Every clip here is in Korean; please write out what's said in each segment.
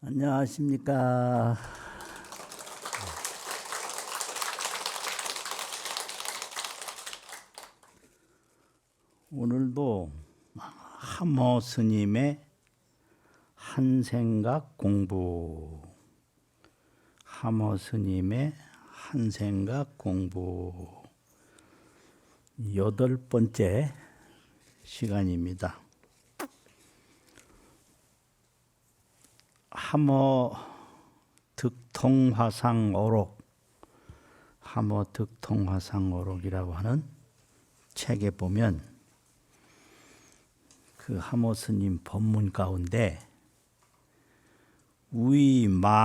안녕하십니까. 오늘도 하모 스님의 한생각 공부, 하모 스님의 한생각 공부 8번째 시간입니다. 하모 득통화상어록, 하모 득통화상어록이라고 하는 책에 보면 그 하모 스님 법문 가운데 위망승하어라,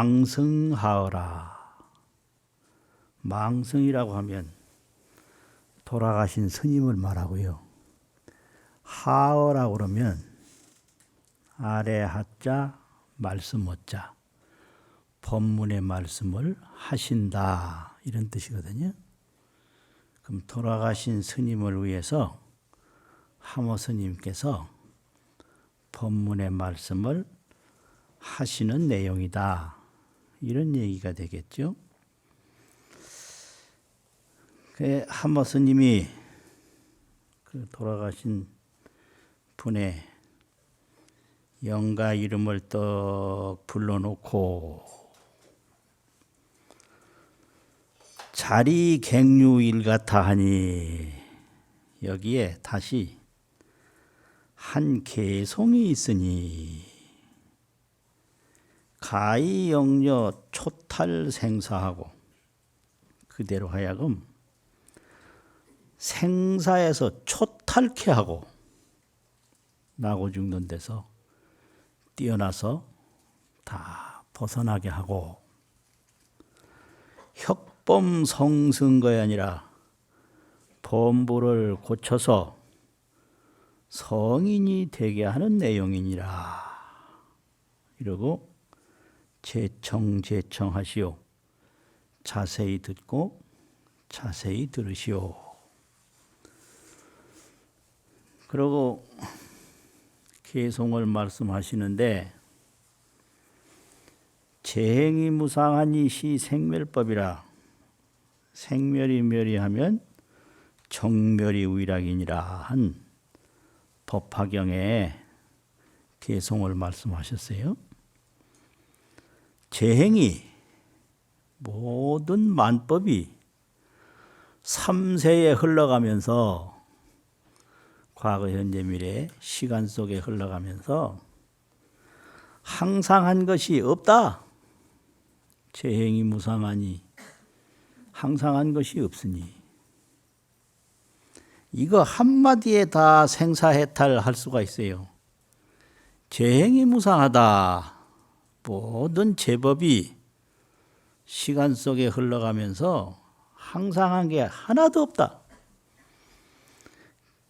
망승이라고 하면 돌아가신 스님을 말하고요. 하어라고 그러면 아래 하자 말씀 어자, 법문의 말씀을 하신다, 이런 뜻이거든요. 그럼 돌아가신 스님을 위해서 하모 스님께서 법문의 말씀을 하시는 내용이다, 이런 얘기가 되겠죠. 그 하모 스님이 그 돌아가신 분의 영가 이름을 떡 불러놓고 자리 갱류일 같아 하니, 여기에 다시 한 개송이 있으니 가히 영려 초탈 생사하고, 그대로 하여금 생사에서 초탈케 하고 나고 죽는 데서 뛰어나서 다 벗어나게 하고, 혁범 성승거이 아니라 범부를 고쳐서 성인이 되게 하는 내용이니라. 이러고 제청하시오. 자세히 듣고 자세히 들으시오. 그러고 개송을 말씀하시는데, 재행이 무상하니 시 생멸법이라. 생멸이 멸이하면 정멸이 위락이니라 한 법화경에 개송을 말씀하셨어요. 재행이, 모든 만법이 3세에 흘러가면서, 과거 현재 미래 시간 속에 흘러가면서 항상 한 것이 없다. 재행이 무상하니 항상 한 것이 없으니, 이거 한마디에 다 생사해탈할 수가 있어요. 재행이 무상하다. 모든 제법이 시간 속에 흘러가면서 항상 한 게 하나도 없다.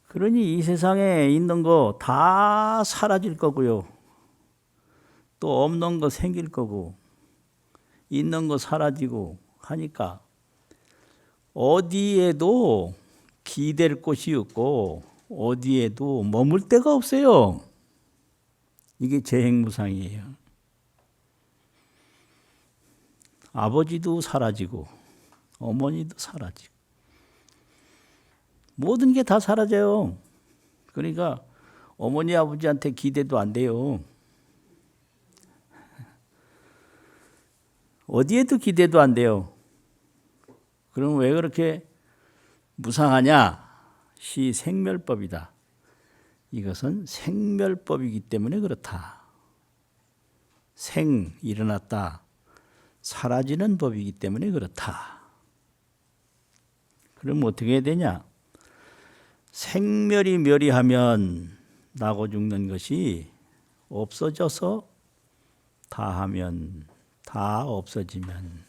그러니 이 세상에 있는 거 다 사라질 거고요. 또 없는 거 생길 거고, 있는 거 사라지고 하니까 어디에도 기댈 곳이 없고 어디에도 머물 데가 없어요. 이게 재행무상이에요. 아버지도 사라지고 어머니도 사라지고 모든 게 다 사라져요. 그러니까 어머니 아버지한테 기대도 안 돼요. 어디에도 기대도 안 돼요. 그럼 왜 그렇게 무상하냐? 시 생멸법이다. 이것은 생멸법이기 때문에 그렇다. 생, 일어났다. 사라지는 법이기 때문에 그렇다. 그럼 어떻게 해야 되냐? 생멸이 멸이하면, 나고 죽는 것이 없어져서 다하면, 다 없어지면,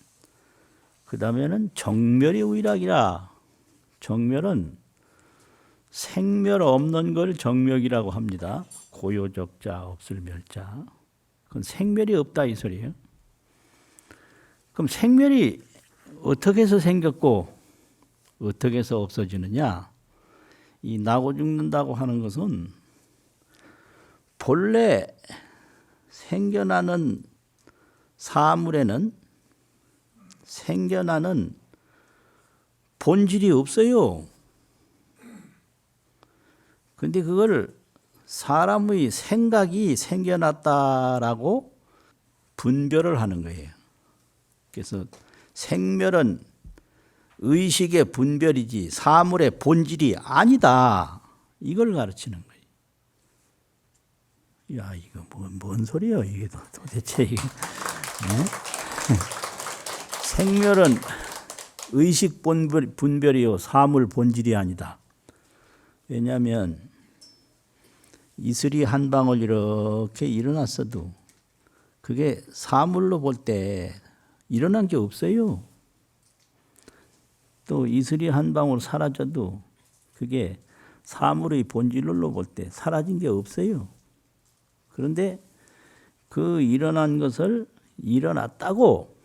그 다음에는 정멸이 위락이라. 정멸은 생멸 없는 걸 정멸이라고 합니다. 고요적자, 없을 멸자. 그건 생멸이 없다, 이 소리예요. 그럼 생멸이 어떻게 해서 생겼고 어떻게 해서 없어지느냐? 이 나고 죽는다고 하는 것은 본래 생겨나는 사물에는 생겨나는 본질이 없어요. 근데 그걸 사람의 생각이 생겨났다라고 분별을 하는 거예요. 그래서 생멸은 의식의 분별이지 사물의 본질이 아니다. 이걸 가르치는 거예요. 야, 이거 뭔 소리예요? 이게 도대체 이게. 네? 생멸은 의식 분별이요 사물 본질이 아니다. 왜냐하면 이슬이 한 방울 이렇게 일어났어도 그게 사물로 볼 때 일어난 게 없어요. 또 이슬이 한 방울 사라져도 그게 사물의 본질로 볼 때 사라진 게 없어요. 그런데 그 일어난 것을 일어났다고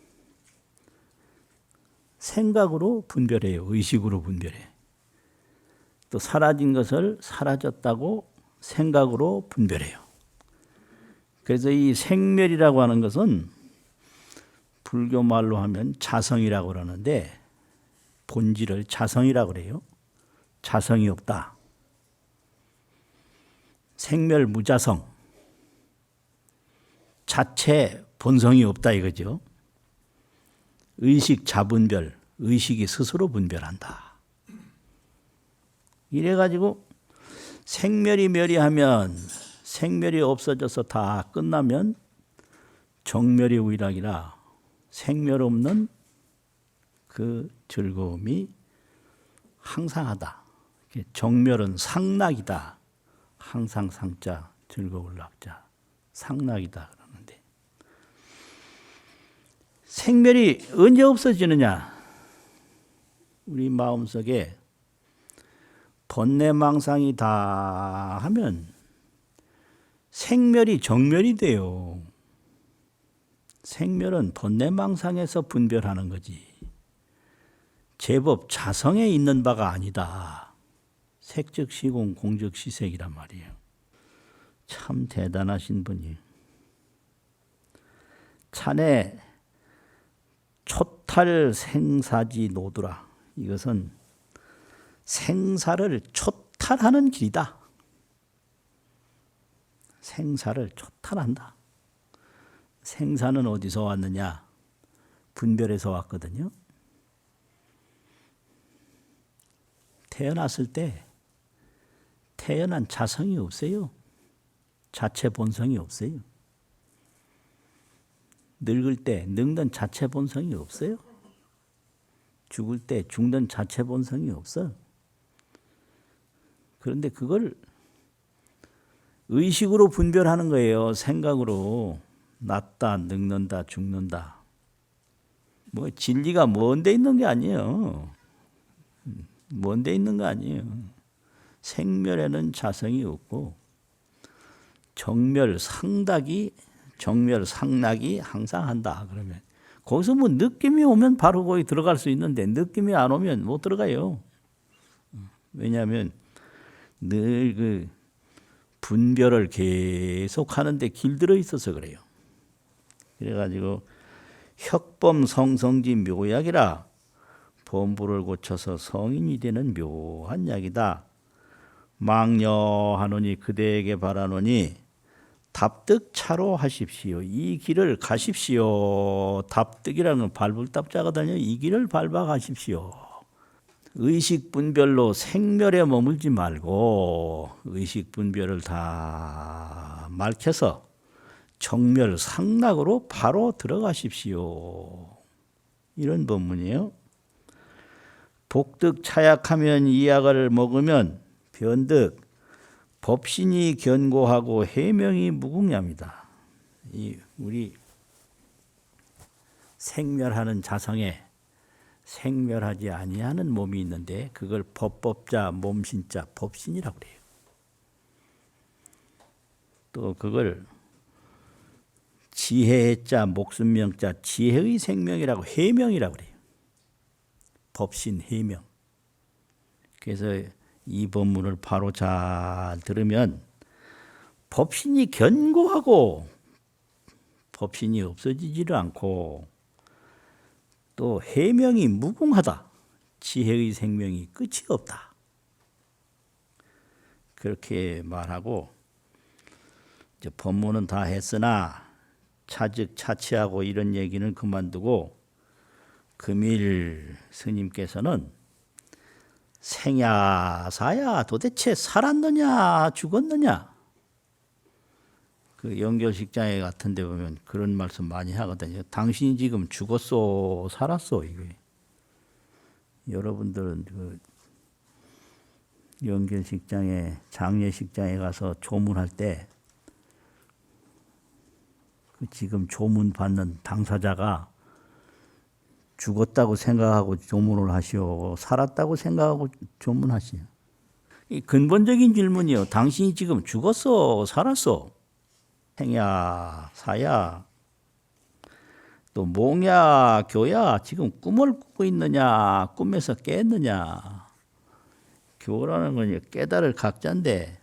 생각으로 분별해요. 의식으로 분별해. 또 사라진 것을 사라졌다고 생각으로 분별해요. 그래서 이 생멸이라고 하는 것은 불교 말로 하면 자성이라고 그러는데 본질을 자성이라고 그래요. 자성이 없다. 생멸 무자성. 자체 본성이 없다 이거죠. 의식 자분별, 의식이 스스로 분별한다. 이래가지고 생멸이 멸이하면 생멸이 없어져서 다 끝나면 정멸이 우일학이라 생멸 없는 그 즐거움이 항상하다. 정멸은 상락이다. 항상 상자, 즐거울 낙자, 상락이다 그러는데 생멸이 언제 없어지느냐? 우리 마음속에 번뇌망상이 다 하면 생멸이 정멸이 돼요. 생멸은 번뇌망상에서 분별하는 거지. 제법 자성에 있는 바가 아니다. 색즉 시공 공즉 시색이란 말이에요. 참 대단하신 분이. 찬에 초탈 생사지 노두라. 이것은 생사를 초탈하는 길이다. 생사를 초탈한다. 생사는 어디서 왔느냐? 분별에서 왔거든요. 태어났을 때 태어난 자성이 없어요. 자체 본성이 없어요. 늙을 때 늙는 자체 본성이 없어요. 죽을 때 죽는 자체 본성이 없어. 그런데 그걸 의식으로 분별하는 거예요. 생각으로. 낫다, 늙는다, 죽는다. 뭐 진리가 먼 데 있는 게 아니에요. 먼 데 있는 거 아니에요. 생멸에는 자성이 없고 정멸 상락이 항상 한다. 그러면 거기서 뭐 느낌이 오면 바로 거기 들어갈 수 있는데 느낌이 안 오면 못 들어가요. 왜냐하면 늘 그 분별을 계속 하는데 길들어 있어서 그래요. 그래가지고 혁범 성성지 묘약이라 범부를 고쳐서 성인이 되는 묘한 약이다. 망려하노니 그대에게 바라노니 답득차로 하십시오. 이 길을 가십시오. 답득이라는 건 밟을 답자거든요. 이 길을 밟아 가십시오. 의식 분별로 생멸에 머물지 말고 의식 분별을 다 말켜서 정멸 상락으로 바로 들어가십시오. 이런 법문이에요. 복득 차약하면 이 약을 먹으면 변득 법신이 견고하고 해명이 무궁합니다. 이 우리 생멸하는 자성에 생멸하지 아니하는 몸이 있는데 그걸 법법자 몸신자 법신이라고 그래요. 또 그걸 지혜자 목숨명자 지혜의 생명이라고 해명이라고 그래요. 법신 해명. 그래서 이 법문을 바로 잘 들으면 법신이 견고하고 법신이 없어지지를 않고 또 해명이 무궁하다. 지혜의 생명이 끝이 없다. 그렇게 말하고 이제 법문은 다 했으나 차즉 차치하고 이런 얘기는 그만두고 금일 스님께서는 생야 사야 도대체 살았느냐 죽었느냐, 그 연결식장에 같은 데 보면 그런 말씀 많이 하거든요. 당신이 지금 죽었어 살았어. 이게 여러분들은 그 연결식장에 장례식장에 가서 조문할 때 그 지금 조문 받는 당사자가 죽었다고 생각하고 조문을 하시오, 살았다고 생각하고 조문하시오. 이 근본적인 질문이요. 당신이 지금 죽었어 살았어? 생야 사야 또 몽야 교야 지금 꿈을 꾸고 있느냐 꿈에서 깼느냐. 교라는 건 깨달을 각자인데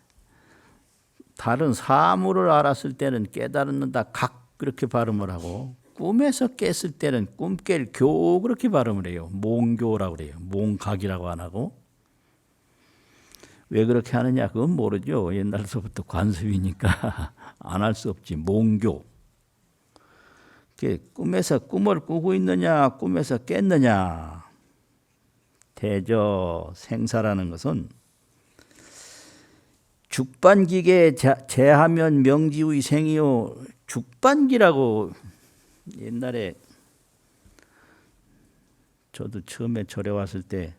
다른 사물을 알았을 때는 깨달는다 각 그렇게 발음을 하고 꿈에서 깼을 때는 꿈깰 교 그렇게 발음을 해요. 몽교라고 그래요. 몽각이라고 안 하고. 왜 그렇게 하느냐 그건 모르죠. 옛날서부터 관습이니까 안 할 수 없지. 몽교. 꿈에서 꿈을 꾸고 있느냐 꿈에서 깼느냐. 대저 생사라는 것은 죽반기계 제하면 명지의 생이요. 죽반기라고 옛날에 저도 처음에 절에 왔을 때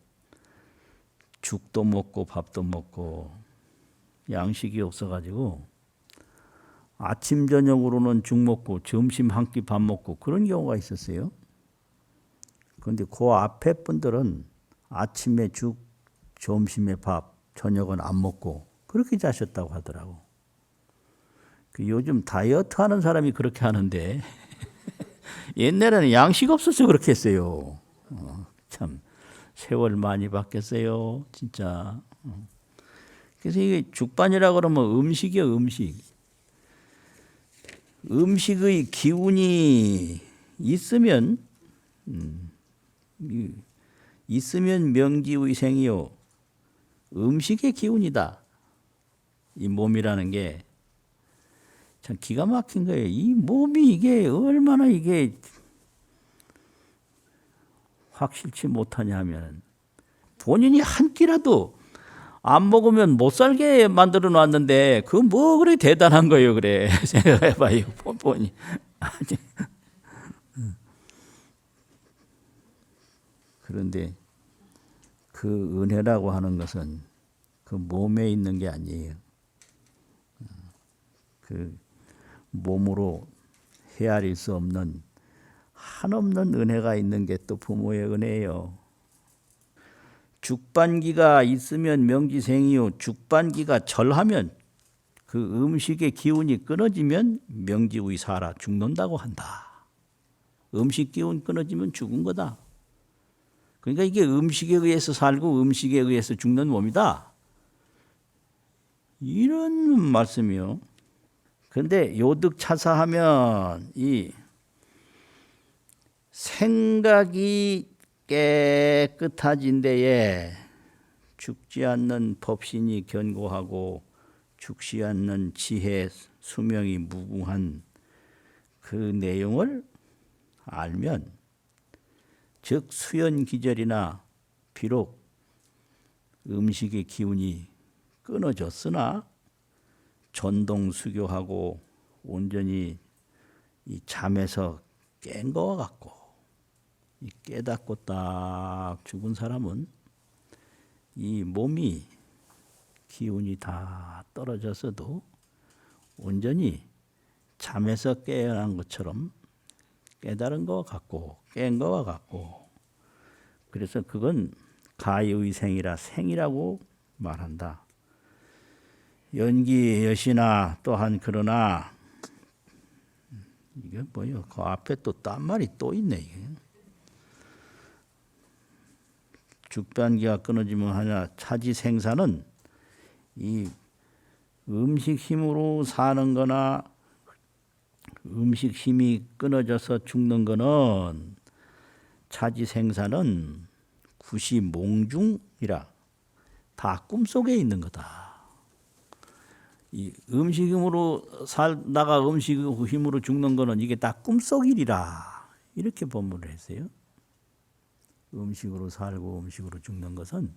죽도 먹고 밥도 먹고 양식이 없어가지고 아침 저녁으로는 죽 먹고 점심 한 끼 밥 먹고 그런 경우가 있었어요. 그런데 그 앞에 분들은 아침에 죽, 점심에 밥, 저녁은 안 먹고 그렇게 자셨다고 하더라고. 요즘 다이어트 하는 사람이 그렇게 하는데 옛날에는 양식 없어서 그렇게 했어요. 참 세월 많이 바뀌었어요. 진짜. 그래서 이게 죽반이라고 그러면 음식이요. 음식. 음식의 기운이 있으면 명지의 생이요. 음식의 기운이다. 이 몸이라는 게 참 기가 막힌 거예요. 이 몸이 이게 얼마나 이게 확실치 못하냐 하면 본인이 한 끼라도 안 먹으면 못 살게 만들어 놨는데 그 뭐 그래 대단한 거예요. 그래 생각해봐요. 본이 그런데 그 은혜라고 하는 것은 그 몸에 있는 게 아니에요. 그 몸으로 헤아릴 수 없는 한없는 은혜가 있는 게 또 부모의 은혜예요. 죽반기가 있으면 명지생이요. 죽반기가 절하면 그 음식의 기운이 끊어지면 명지의 사라 죽는다고 한다. 음식 기운 끊어지면 죽은 거다. 그러니까 이게 음식에 의해서 살고 음식에 의해서 죽는 몸이다. 이런 말씀이요. 그런데 요득차사하면 이 생각이 깨끗해진 데에 죽지 않는 법신이 견고하고 죽지 않는 지혜 수명이 무궁한 그 내용을 알면 즉 수연기절이나 비록 음식의 기운이 끊어졌으나 전동수교하고 온전히 이 잠에서 깬 거와 같고 이 깨닫고 딱 죽은 사람은 이 몸이 기운이 다 떨어졌어도 온전히 잠에서 깨어난 것처럼 깨달은 것과 같고 깬 것과 같고 그래서 그건 가의 생이라 생이라고 말한다. 연기 여시나 또한 그러나 이게 뭐요? 그 앞에 또 딴 말이 또 있네. 이게. 죽반기가 끊어지면 하냐 차지 생사는 이 음식 힘으로 사는 거나 음식 힘이 끊어져서 죽는 거는 차지 생사는 구시 몽중이라 다 꿈속에 있는 거다. 이 음식 힘으로 살다가 음식 힘으로 죽는 거는 이게 다 꿈속이리라. 이렇게 본문을 했어요. 음식으로 살고 음식으로 죽는 것은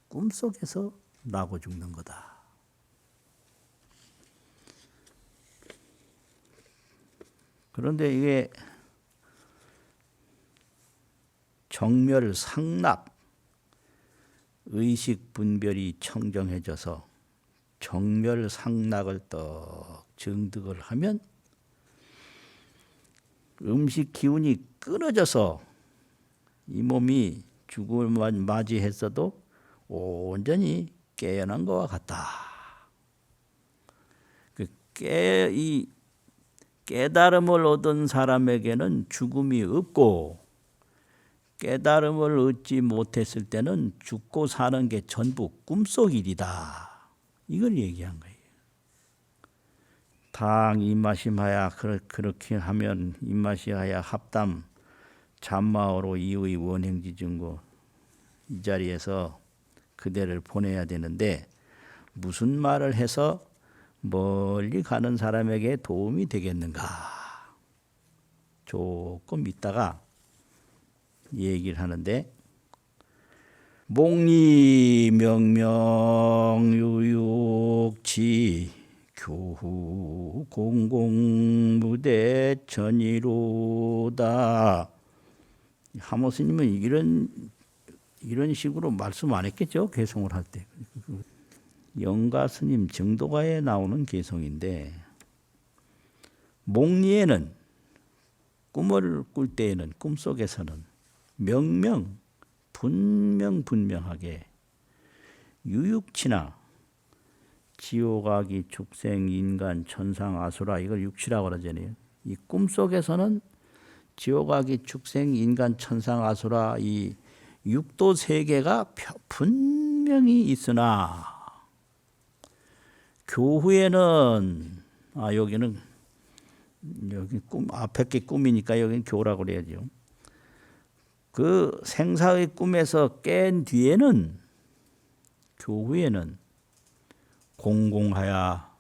꿈속에서 나고 죽는 거다. 그런데 이게 정멸 상락, 의식 분별이 청정해져서 정멸 상락을 떡 정득을 하면 음식 기운이 끊어져서 이 몸이 죽음을 맞이했어도 온전히 깨어난 것과 같다. 이 깨달음을 얻은 사람에게는 죽음이 없고 깨달음을 얻지 못했을 때는 죽고 사는 게 전부 꿈속일이다. 이걸 얘기한 거예요. 당 입마심하야 그렇게 하면 입마시하야 합담 잠마오로 이의 원행지증고 이 자리에서 그대를 보내야 되는데 무슨 말을 해서 멀리 가는 사람에게 도움이 되겠는가? 조금 있다가 얘기를 하는데 목리 명명유육지 교후 공공무대 전이로다. 하모 스님은 이런 식으로 말씀 안 했겠죠? 개송을 할 때. 영가 스님 정도가에 나오는 개송인데 목리에는 꿈을 꿀 때에는 꿈속에서는 분명하게 유육치나 지옥아기 축생 인간 천상 아수라 이걸 육치라고 그러잖아요. 이 꿈속에서는 지옥아기 축생 인간 천상 아수라 이 육도 세계가 분명히 있으나 교후에는 여기 꿈 앞에 게 꿈이니까 여기는 교라고 그래야죠. 그 생사의 꿈에서 깬 뒤에는 교후에는 공공하야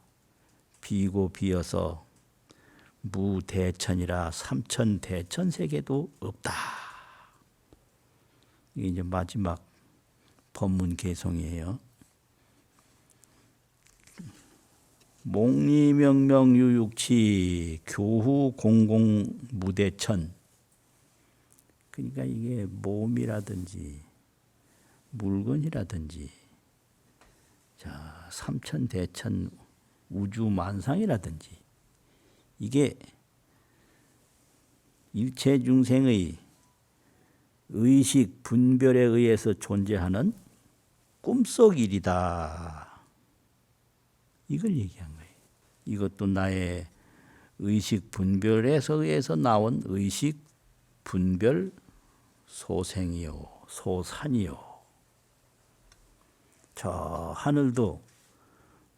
비고 비어서 무대천이라 삼천대천 세계도 없다. 이게 이제 마지막 법문 개송이에요. 목리명명유육치 교후 공공 무대천. 그러니까 이게 몸이라든지 물건이라든지 자 삼천대천 우주만상이라든지 이게 일체 중생의 의식 분별에 의해서 존재하는 꿈속 일이다. 이걸 얘기한 거예요. 이것도 나의 의식 분별에서 의해서 나온 의식 분별 소생이요 소산이요. 저 하늘도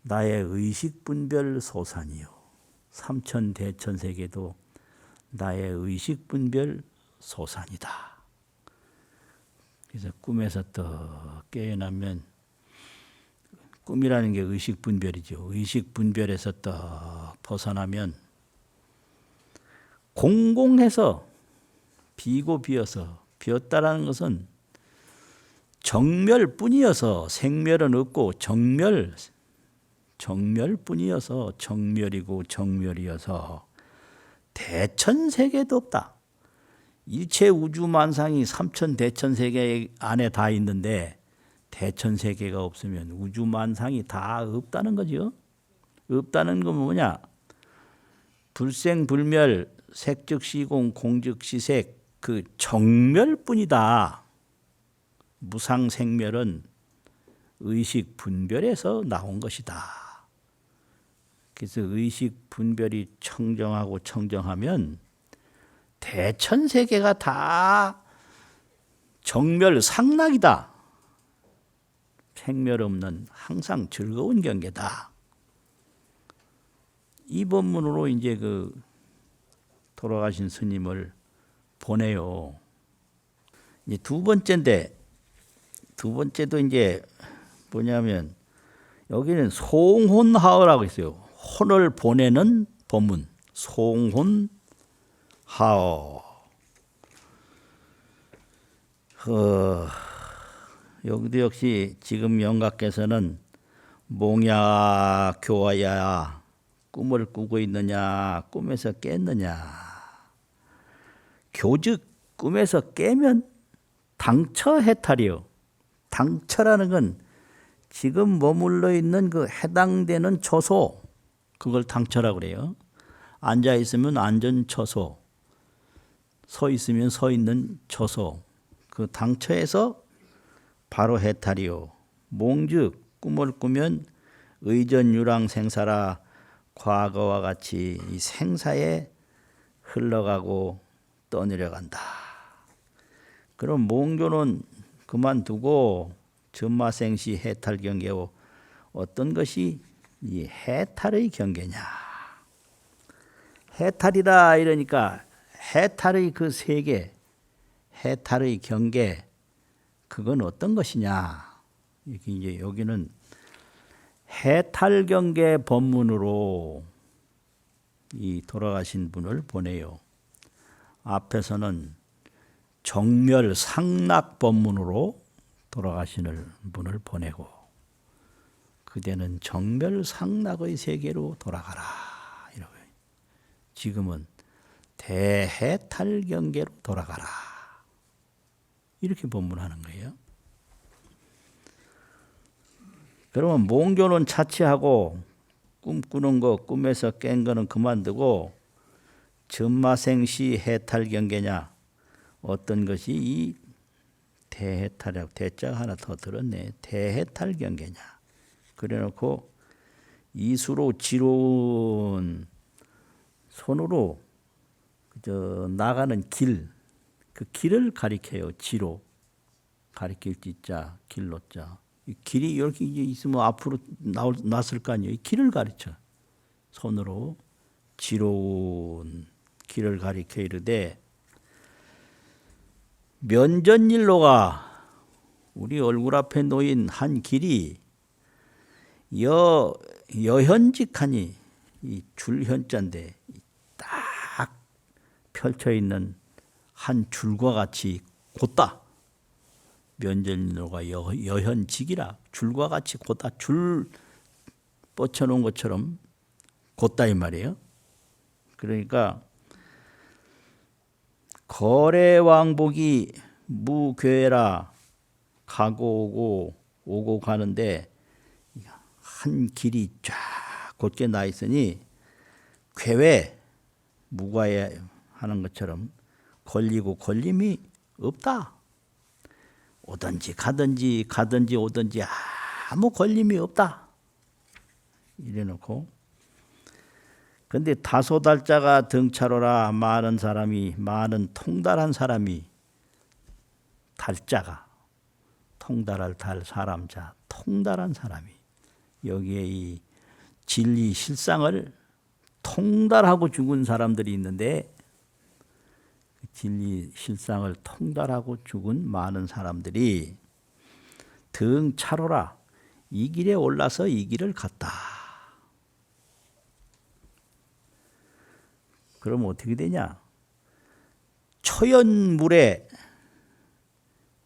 나의 의식 분별 소산이요. 삼천대천 세계도 나의 의식 분별 소산이다. 그래서 꿈에서 또 깨어나면 꿈이라는 게 의식 분별이죠. 의식 분별에서 또 벗어나면 공공해서 비고 비어서 비었다라는 것은 정멸뿐이어서 생멸은 없고 정멸뿐이어서 정멸이고 정멸이어서 대천세계도 없다. 일체 우주만상이 삼천대천세계 안에 다 있는데 대천세계가 없으면 우주만상이 다 없다는 거죠. 없다는 건 뭐냐? 불생불멸 색즉시공 공즉시색 그 정멸뿐이다. 무상생멸은 의식 분별에서 나온 것이다. 그래서 의식 분별이 청정하고 청정하면 대천세계가 다 정멸상락이다. 생멸 없는 항상 즐거운 경계다. 이 법문으로 이제 그 돌아가신 스님을 보내요. 이제 두 번째인데, 두 번째도 이제 뭐냐면 여기는 송혼하어라고 있어요. 혼을 보내는 법문. 송혼하어. 여기도 역시 지금 영각께서는 몽야 교화야 꿈을 꾸고 있느냐 꿈에서 깼느냐. 교즉 꿈에서 깨면 당처 해탈이요. 당처라는 건 지금 머물러 있는 그 해당되는 처소, 그걸 당처라고 그래요. 앉아 있으면 앉은 처소, 서 있으면 서 있는 처소, 그 당처에서 바로 해탈이요. 몽즉 꿈을 꾸면 의전유랑 생사라 과거와 같이 이 생사에 흘러가고 떠내려간다. 그럼 몽교는 그만두고 전마생시 해탈 경계요. 어떤 것이 이 해탈의 경계냐. 해탈이라 이러니까 해탈의 그 세계, 해탈의 경계, 그건 어떤 것이냐. 이렇게 이제 여기는 해탈 경계 법문으로 이 돌아가신 분을 보내요. 앞에서는 정멸 상락 법문으로 돌아가시는 분을 보내고, 그대는 정멸 상락의 세계로 돌아가라. 이러고 지금은 대해탈 경계로 돌아가라. 이렇게 법문하는 거예요. 그러면 몽교는 차치하고 꿈꾸는 거, 꿈에서 깬 거는 그만두고 전마생시 해탈 경계냐. 어떤 것이 이 대해탈이라고 대자가 하나 더 들었네. 대해탈 경계냐. 그래놓고 이수로 지로운 손으로 그저 나가는 길, 그 길을 가리켜요. 지로 가리킬 지자, 길로자. 이 길이 이렇게 이제 있으면 앞으로 났을 거 아니에요. 이 길을 가르쳐. 손으로 지로운 길을 가리켜 이르되 면전일로가 우리 얼굴 앞에 놓인 한 길이 여현직하니 이 줄현자인데 딱 펼쳐 있는 한 줄과 같이 곧다. 면전일로가 여현직이라 줄과 같이 곧다. 줄 뻗쳐놓은 것처럼 곧다 이 말이에요. 그러니까 거래왕복이 무괴라 가고 오고 가는데 한 길이 쫙 곧게 나 있으니 괴외 무과에 하는 것처럼 걸리고 걸림이 없다. 오든지 가든지 오든지 아무 걸림이 없다. 이래놓고 근데 다소달자가 등차로라. 많은 통달한 사람이 달자가 통달할 달 사람자 통달한 사람이 여기에 이 진리 실상을 통달하고 죽은 사람들이 있는데 진리 실상을 통달하고 죽은 많은 사람들이 등차로라. 이 길에 올라서 이 길을 갔다. 그럼 어떻게 되냐? 초연물에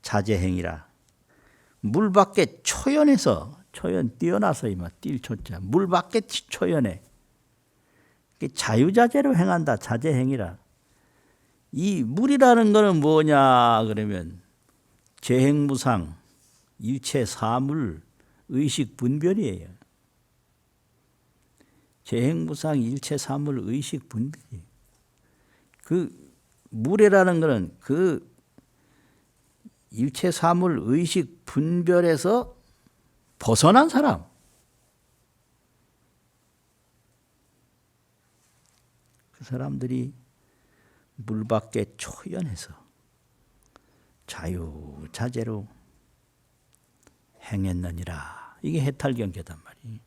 자제행이라. 물 밖에 초연해서 초연 뛰어나서 이마 뛸 초자. 물 밖에 초연해. 자유자재로 행한다. 자제행이라. 이 물이라는 거는 뭐냐 그러면 재행무상 일체 사물 의식 분별이에요. 재행무상 일체 사물 의식 분별이에요. 그 물이라는 거는 그 일체 사물 의식 분별에서 벗어난 사람. 그 사람들이 물 밖에 초연해서 자유자재로 행했느니라. 이게 해탈경계단 말이에요.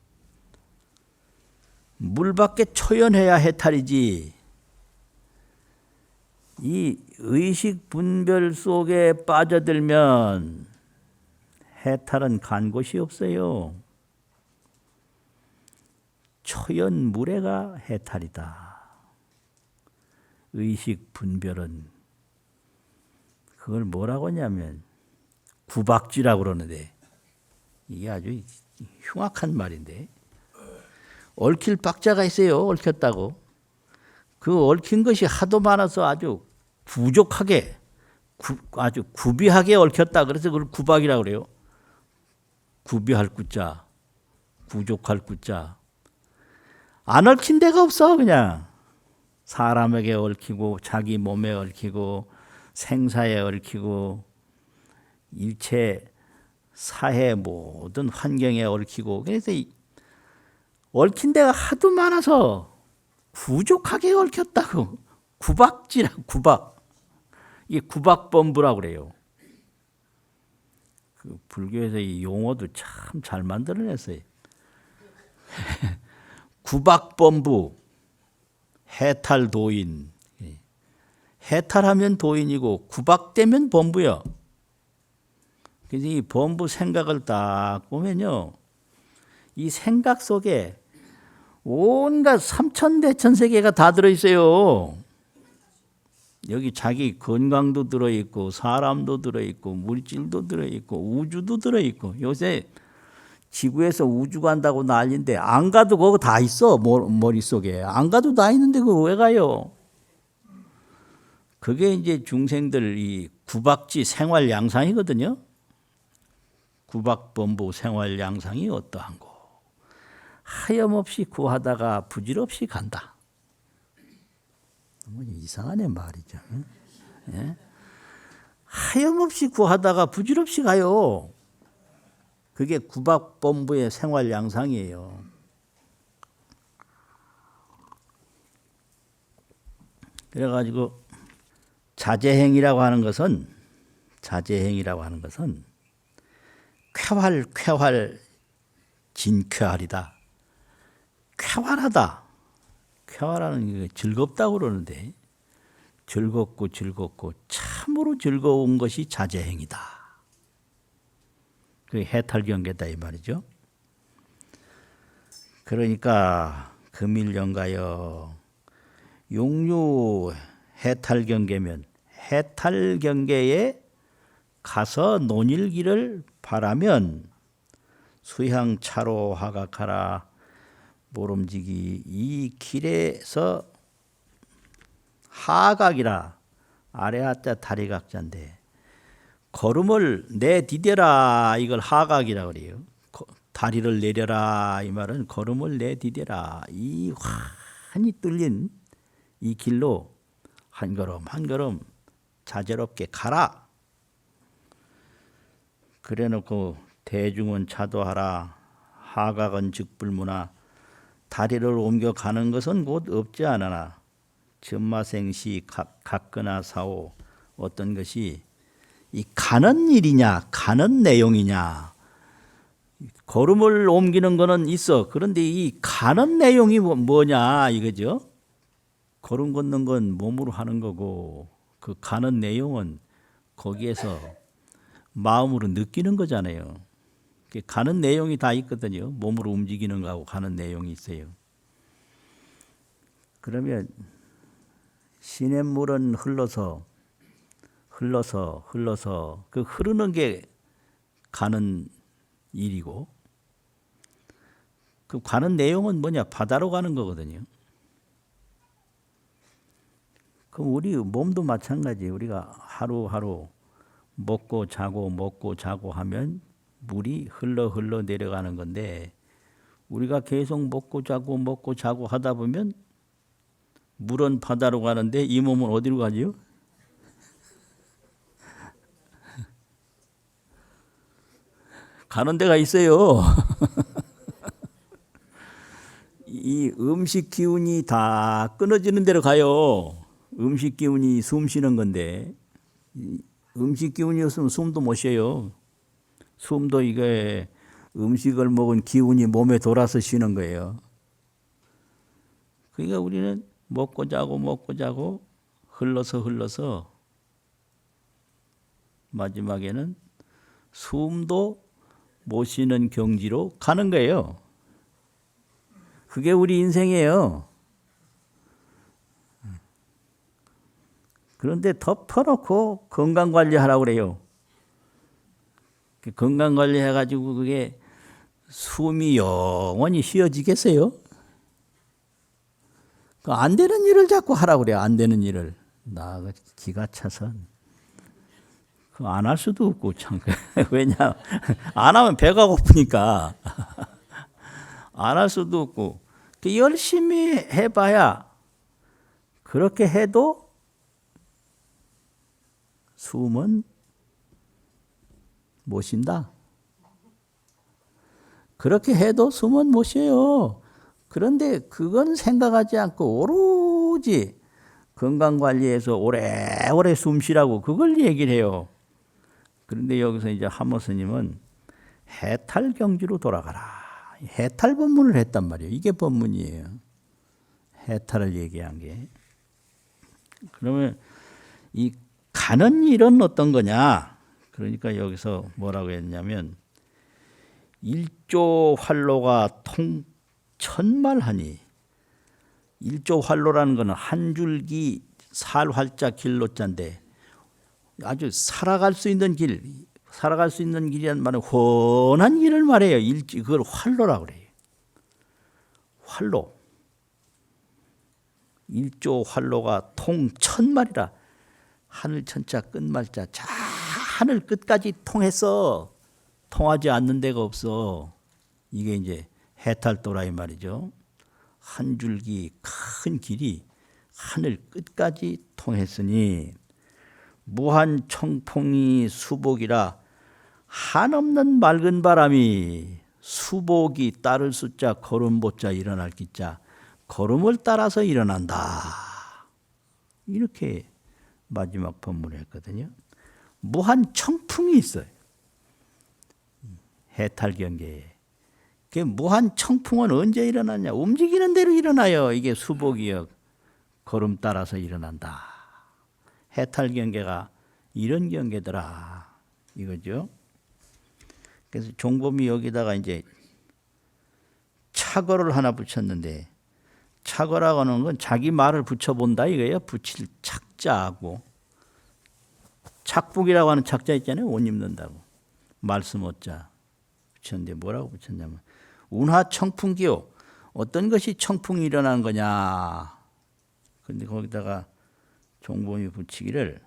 물 밖에 초연해야 해탈이지. 이 의식 분별 속에 빠져들면 해탈은 간 곳이 없어요. 초연무례가 해탈이다. 의식 분별은 그걸 뭐라고 하냐면 구박지라고 그러는데 이게 아주 흉악한 말인데 얽힐 박자가 있어요. 얽혔다고. 그 얽힌 것이 하도 많아서 아주 부족하게 아주 구비하게 얽혔다. 그래서 그걸 구박이라고 그래요. 구비할 구자, 부족할 구자. 안 얽힌 데가 없어. 그냥 사람에게 얽히고 자기 몸에 얽히고 생사에 얽히고 일체 사회 모든 환경에 얽히고 그래서 얽힌 데가 하도 많아서 부족하게 얽혔다고. 구박지라 구박. 이게 구박범부라고 그래요. 그 불교에서 이 용어도 참 잘 만들어냈어요. 구박범부, 해탈도인. 해탈하면 도인이고 구박되면 범부요. 그래서 이 범부 생각을 딱 보면요. 이 생각 속에 온갖 삼천대천세계가 다 들어있어요. 여기 자기 건강도 들어있고 사람도 들어있고 물질도 들어있고 우주도 들어있고 요새 지구에서 우주 간다고 난리인데 안 가도 그거 다 있어. 머릿속에. 안 가도 다 있는데 그거 왜 가요? 그게 이제 중생들 이 구박지 생활 양상이거든요. 구박범부 생활 양상이 어떠한고. 하염없이 구하다가 부질없이 간다. 너무 이상하네 말이죠. 예? 하염없이 구하다가 부질없이 가요. 그게 구박범부의 생활 양상이에요. 그래가지고 자제행이라고 하는 것은 쾌활 진쾌활이다. 쾌활하다. 쾌활하는 게 즐겁다고 그러는데 즐겁고 참으로 즐거운 것이 자제행이다. 그게 해탈경계다 이 말이죠. 그러니까 금일연가여 용류 해탈경계면 해탈경계에 가서 논일기를 바라면 수향차로 하각하라. 모름지기 이 길에서 하각이라 아래하자 다리각자인데 걸음을 내디뎌라 이걸 하각이라고 그래요. 다리를 내려라 이 말은 걸음을 내디뎌라. 이 환히 뚫린 이 길로 한 걸음 한 걸음 자제롭게 가라. 그래놓고 대중은 차도하라. 하각은 즉불무나. 다리를 옮겨가는 것은 곧 없지 않으나 전마생시 각거나 사오. 어떤 것이 이 가는 일이냐 가는 내용이냐. 걸음을 옮기는 거는 있어. 그런데 이 가는 내용이 뭐냐 이거죠. 걸음 걷는 건 몸으로 하는 거고 그 가는 내용은 거기에서 마음으로 느끼는 거잖아요. 가는 내용이 다 있거든요. 몸으로 움직이는 거하고 가는 내용이 있어요. 그러면 시냇물은 흘러서 그 흐르는 게 가는 일이고 그 가는 내용은 뭐냐? 바다로 가는 거거든요. 그럼 우리 몸도 마찬가지. 우리가 하루하루 먹고 자고 하면 물이 흘러 내려가는 건데 우리가 계속 먹고 자고 하다 보면 물은 바다로 가는데 이 몸은 어디로 가지요? 가는 데가 있어요. 이 음식 기운이 다 끊어지는 데로 가요. 음식 기운이 숨 쉬는 건데 음식 기운이 없으면 숨도 못 쉬어요. 숨도 이게 음식을 먹은 기운이 몸에 돌아서 쉬는 거예요. 그러니까 우리는 먹고 자고 흘러서 마지막에는 숨도 못 쉬는 경지로 가는 거예요. 그게 우리 인생이에요. 그런데 덮어놓고 건강관리하라고 그래요. 건강관리 해가지고 그게 숨이 영원히 쉬어지겠어요? 안 되는 일을 자꾸 하라고 그래요. 안 되는 일을. 나 기가 차서 안 할 수도 없고 참. 왜냐? 안 하면 배가 고프니까. 안 할 수도 없고. 열심히 해봐야 그렇게 해도 숨은 못 쉰다. 그렇게 해도 숨은 못 쉬어요. 그런데 그건 생각하지 않고 오로지 건강관리해서 오래오래 숨 쉬라고 그걸 얘기를 해요. 그런데 여기서 이제 하모 스님은 해탈경지로 돌아가라. 해탈 법문을 했단 말이에요. 이게 법문이에요. 해탈을 얘기한 게. 그러면 이 가는 일은 어떤 거냐? 그러니까 여기서 뭐라고 했냐면 일조 활로가 통천말하니, 일조 활로라는 것은 한 줄기 살활자 길로자인데 아주 살아갈 수 있는 길, 살아갈 수 있는 길이란 말은 훤한 길을 말해요. 그걸 활로라고 그래요. 활로. 일조 활로가 통천말이라. 하늘 천자 끝말자. 자, 하늘 끝까지 통해서 통하지 않는 데가 없어. 이게 이제 해탈도라 이 말이죠. 한 줄기 큰 길이 하늘 끝까지 통했으니 무한 청풍이 수복이라 한없는 맑은 바람이, 수복이 따를 수자 걸음보자 일어날 기자 걸음을 따라서 일어난다. 이렇게 마지막 법문을 했거든요. 무한 청풍이 있어요. 해탈경계에. 그 무한 청풍은 언제 일어나냐? 움직이는 대로 일어나요. 이게 수복이요. 걸음 따라서 일어난다. 해탈경계가 이런 경계더라. 이거죠. 그래서 종범이 여기다가 이제 착어를 하나 붙였는데, 착어라고 하는 건 자기 말을 붙여본다 이거예요. 붙일 착자하고. 착북이라고 하는 착자 있잖아요. 옷 입는다고. 말씀 어자 붙였는데 뭐라고 붙였냐면 운하청풍기요. 어떤 것이 청풍이 일어나는 거냐. 그런데 거기다가 종범이 붙이기를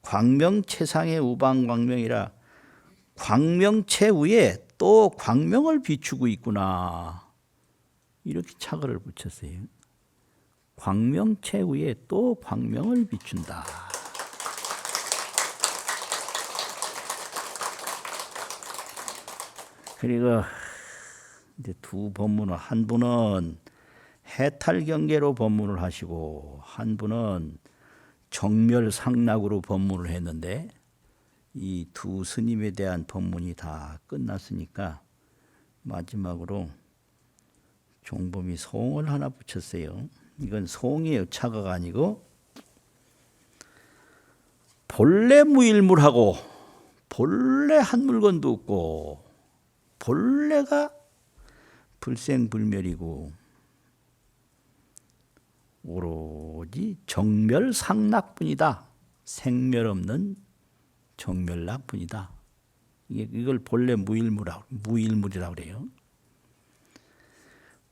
광명체상의 우방광명이라, 광명체 위에 또 광명을 비추고 있구나. 이렇게 착어를 붙였어요. 광명체 위에 또 광명을 비춘다. 그리고 이제 두 법문을, 한 분은 해탈경계로 법문을 하시고 한 분은 정멸상락으로 법문을 했는데, 이 두 스님에 대한 법문이 다 끝났으니까 마지막으로 종범이 송을 하나 붙였어요. 이건 송이에요. 착어가 아니고. 본래 무일물하고, 본래 한 물건도 없고, 본래가 불생불멸이고 오로지 정멸상락뿐이다. 생멸 없는 정멸락뿐이다. 이걸 본래 무일물이라고 그래요.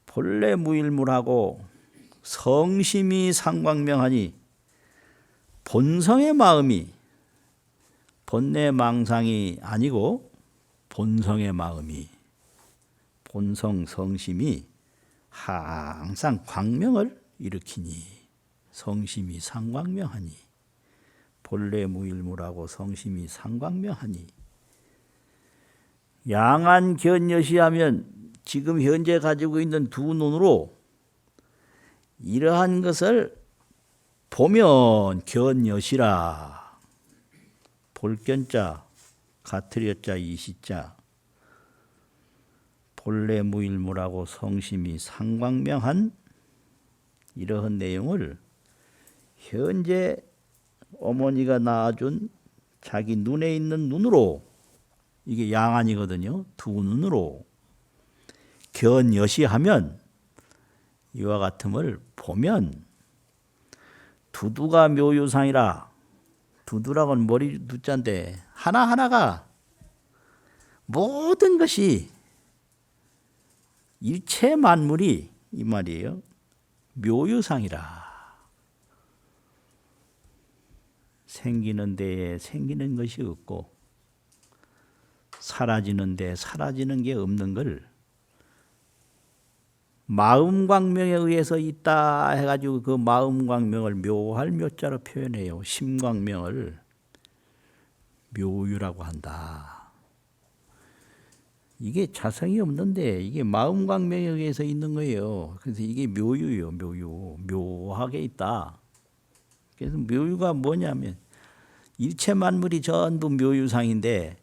본래 무일물하고 성심이 상광명하니, 본성의 마음이, 본내 망상이 아니고 본성의 마음이, 본성 성심이 항상 광명을 일으키니, 성심이 상광명하니, 본래 무일물하고 성심이 상광명하니. 양안 견여시하면 지금 현재 가지고 있는 두 눈으로 이러한 것을 보면 견여시라. 볼견자, 가트려자, 이시자. 본래 무일물하고 성심이 상광명한 이러한 내용을 현재 어머니가 낳아준 자기 눈에 있는 눈으로, 이게 양안이거든요. 두 눈으로 견여시하면 이와 같음을 보면 두두가 묘유상이라. 두두라고는 머리 두자인데 하나하나가 모든 것이 일체 만물이 이 말이에요. 묘유상이라. 생기는 데에 생기는 것이 없고 사라지는 데 사라지는 게 없는 걸 마음광명에 의해서 있다 해가지고 그 마음광명을 묘할 묘자로 표현해요. 심광명을 묘유라고 한다. 이게 자성이 없는데 이게 마음광명에 의해서 있는 거예요. 그래서 이게 묘유예요. 묘유. 묘하게 있다. 그래서 묘유가 뭐냐면 일체 만물이 전부 묘유상인데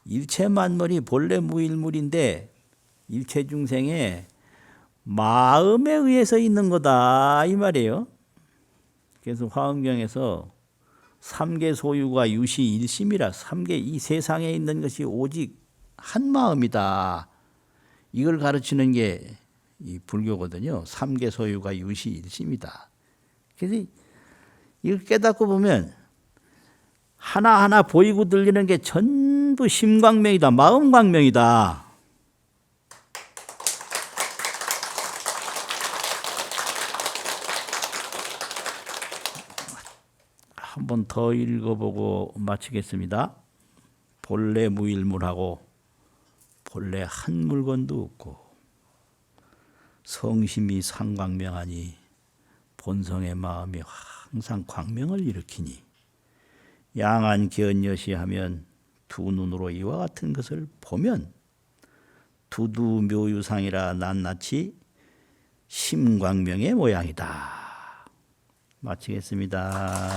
일체 만물이 본래 무일물인데 일체 중생의 마음에 의해서 있는 거다 이 말이에요. 그래서 화엄경에서 삼계 소유가 유시 일심이라, 삼계 이 세상에 있는 것이 오직 한 마음이다. 이걸 가르치는 게 이 불교거든요. 삼계 소유가 유시 일심이다. 그래서 이걸 깨닫고 보면 하나하나 보이고 들리는 게 전부 심광명이다. 마음광명이다. 한 번 더 읽어보고 마치겠습니다. 본래 무일물하고 본래 한 물건도 없고 성심이 상광명하니 본성의 마음이 항상 광명을 일으키니 양안 견여시하면 두 눈으로 이와 같은 것을 보면 두두 묘유상이라 낱낱이 심광명의 모양이다. 마치겠습니다.